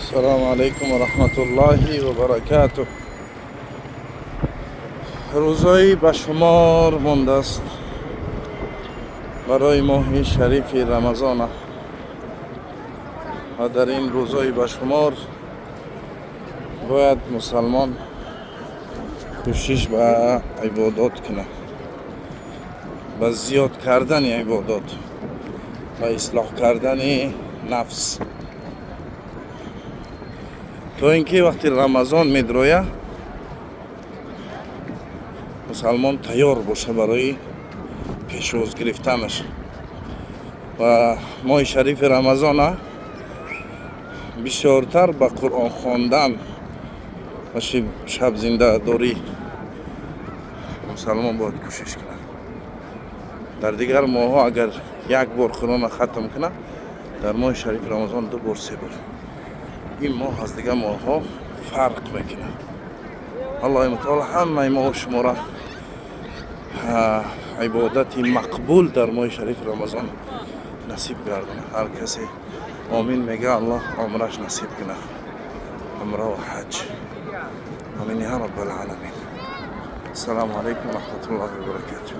السلام علیکم و رحمت الله و برکاته. روزایی به شمار مانده است برای ماه شریف رمضان و در این روزای به شمار باید مسلمان کوشش به عبادات کنه، به زیاد کردن عبادات، به اصلاح کردن نفس، تا اینکه وقتی رمضان میدرویه مسلمان تیار باشه برای پیشروز گرفتنش. و ماه شریف رمضان بسیارتر به قرآن خواندن و شب زنده داری مسلمان باید کوشش کنه. در دیگر ماه ها اگر یک بار قرآن ختم کنه، در ماه شریف رمضان 2 بار 3 بار. این ماه از دیگر ماه ها فرق میکنه. الله متعال همه ما و شما را عبادت مقبول در ماه شریف رمضان نصیب گردونه. هر کسی آمین میگه الله عمرش نصیب کنه، عمره و حج. آمین یا رب العالمین. السلام علیکم و رحمت الله و برکاته.